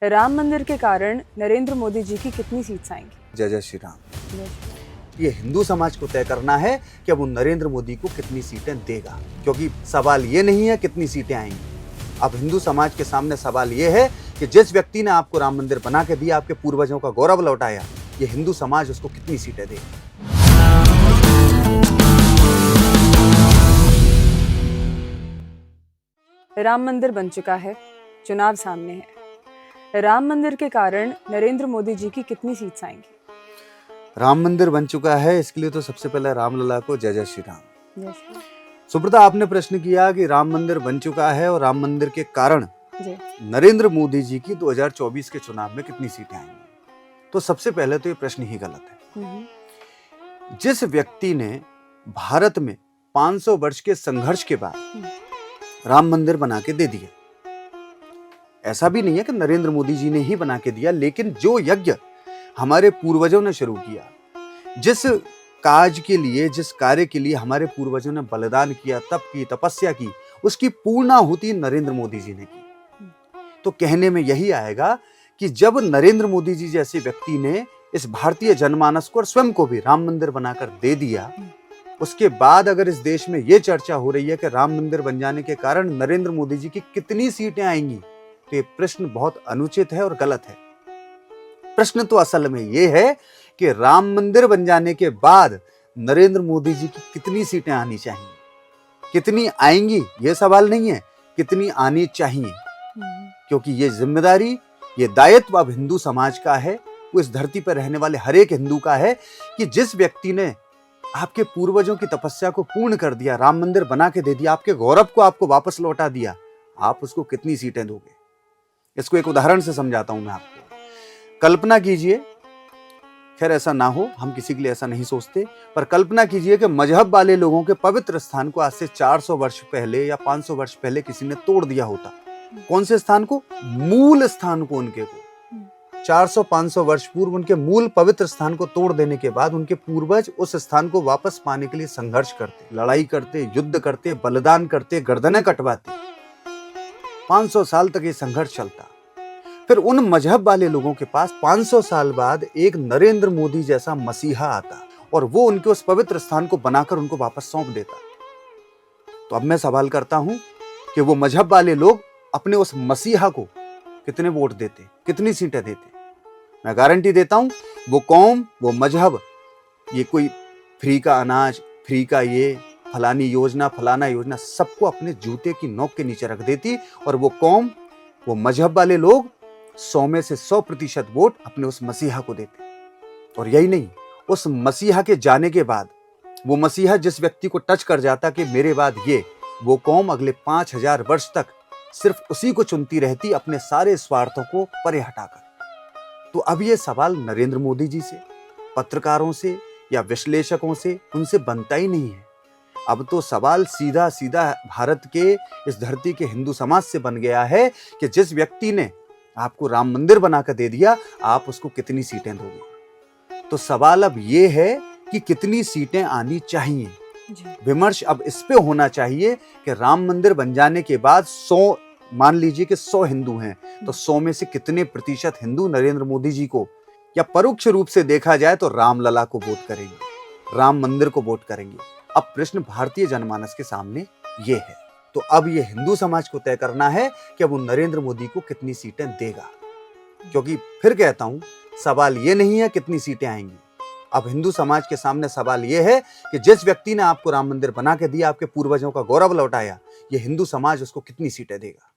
राम मंदिर के कारण नरेंद्र मोदी जी की कितनी सीट्स आएंगी? जय जय श्री राम। ये हिंदू समाज को तय करना है कि अब वो नरेंद्र मोदी को कितनी सीटें देगा, क्योंकि सवाल ये नहीं है कितनी सीटें आएंगी। अब हिंदू समाज के सामने सवाल ये है कि जिस व्यक्ति ने आपको राम मंदिर बना के दिया, आपके पूर्वजों का गौरव लौटाया, ये हिंदू समाज उसको कितनी सीटें देगा। राम मंदिर बन चुका है, चुनाव सामने है। राम मंदिर के कारण नरेंद्र मोदी जी की कितनी सीट्स आएंगी? राम मंदिर बन चुका है, इसके लिए तो सबसे पहले रामलला को जय जय श्री राम। जय श्री राम। सुब्रता, आपने प्रश्न किया कि राम मंदिर बन चुका है और राम मंदिर के कारण जी। नरेंद्र मोदी जी की 2024 के चुनाव में कितनी सीटें आएंगी। तो सबसे पहले तो ये प्रश्न ही गलत है। जिस व्यक्ति ने भारत में 500 वर्ष के संघर्ष के बाद राम मंदिर बना के दे दिया, ऐसा भी नहीं है कि नरेंद्र मोदी जी ने ही बना के दिया, लेकिन जो यज्ञ हमारे पूर्वजों ने शुरू किया, जिस काज के लिए, जिस कार्य के लिए हमारे पूर्वजों ने बलिदान किया, तप की, तपस्या की, उसकी पूर्णाहुति नरेंद्र मोदी जी ने की। तो कहने में यही आएगा कि जब नरेंद्र मोदी जी जैसे व्यक्ति ने इस भारतीय जनमानस को और स्वयं को भी राम मंदिर बनाकर दे दिया, उसके बाद अगर इस देश में यह चर्चा हो रही है कि राम मंदिर बन जाने के कारण नरेंद्र मोदी जी की कितनी सीटें आएंगी, तो ये प्रश्न बहुत अनुचित है और गलत है। प्रश्न तो असल में यह है कि राम मंदिर बन जाने के बाद नरेंद्र मोदी जी की कितनी सीटें आनी चाहिए। कितनी आएंगी यह सवाल नहीं है, कितनी आनी चाहिए, क्योंकि ये जिम्मेदारी, ये दायित्व अब हिंदू समाज का है, वो इस धरती पर रहने वाले हर एक हिंदू का है कि जिस व्यक्ति ने आपके पूर्वजों की तपस्या को पूर्ण कर दिया, राम मंदिर बना के दे दिया, आपके गौरव को आपको वापस लौटा दिया, आप उसको कितनी सीटें दोगे। इसको एक उदाहरण से समझाता हूं मैं आपको। कल्पना कीजिए, खैर ऐसा ना हो, हम किसी के लिए ऐसा नहीं सोचते, पर कल्पना कीजिए कि मजहब वाले लोगों के पवित्र स्थान को आज से 400 वर्ष पहले या 500 वर्ष पहले किसी ने तोड़ दिया होता। कौन से स्थान को? मूल स्थान को, उनके को 400-500 वर्ष पूर्व उनके मूल पवित्र स्थान को तोड़ देने के बाद उनके पूर्वज उस स्थान को वापस पाने के लिए संघर्ष करते, लड़ाई करते, युद्ध करते, बलिदान करते, गर्दनें कटवाते। 500 साल तक ये संघर्ष चलता। फिर उन मजहब वाले लोगों के पास 500 साल बाद एक नरेंद्र मोदी जैसा मसीहा आता और वो उनके उस पवित्र स्थान को बनाकर उनको वापस सौंप देता। तो अब मैं सवाल करता हूं कि वो मजहब वाले लोग अपने उस मसीहा को कितने वोट देते, कितनी सीटें देते? मैं गारंटी देता हूं, वो कौम, वो मजहब, ये कोई फ्री का अनाज, फ्री का ये, फलानी योजना, फलाना योजना, सबको अपने जूते की नोक के नीचे रख देती और वो कौम, वो मजहब वाले लोग 100 में से 100% वोट अपने उस मसीहा को देते। और यही नहीं, उस मसीहा के जाने के बाद वो मसीहा जिस व्यक्ति को टच कर जाता कि मेरे बाद ये, वो कौम अगले 5000 वर्ष तक सिर्फ उसी को चुनती रहती, अपने सारे स्वार्थों को परे हटाकर। तो अब ये सवाल नरेंद्र मोदी जी से, पत्रकारों से या विश्लेषकों से, उनसे बनता ही नहीं है। अब तो सवाल सीधा सीधा भारत के इस धरती के हिंदू समाज से बन गया है कि जिस व्यक्ति ने आपको राम मंदिर बनाकर दे दिया, आप उसको कितनी सीटें दोगे। तो सवाल अब ये है कि कितनी सीटें आनी चाहिए। विमर्श अब इस पे होना चाहिए कि राम मंदिर बन जाने के बाद 100, मान लीजिए कि 100 हिंदू हैं, तो 100 में से कितने प्रतिशत हिंदू नरेंद्र मोदी जी को, या परोक्ष रूप से देखा जाए तो रामलला को वोट करेंगे, राम मंदिर को वोट करेंगे। अब प्रश्न भारतीय जनमानस के सामने ये है। तो अब ये हिंदू समाज को तय करना है कि अब वो नरेंद्र मोदी को कितनी सीटें देगा, क्योंकि फिर कहता हूं, सवाल ये नहीं है कितनी सीटें आएंगी। अब हिंदू समाज के सामने सवाल यह है कि जिस व्यक्ति ने आपको राम मंदिर बना के दिया, आपके पूर्वजों का गौरव लौटाया, ये हिंदू समाज उसको कितनी सीटें देगा।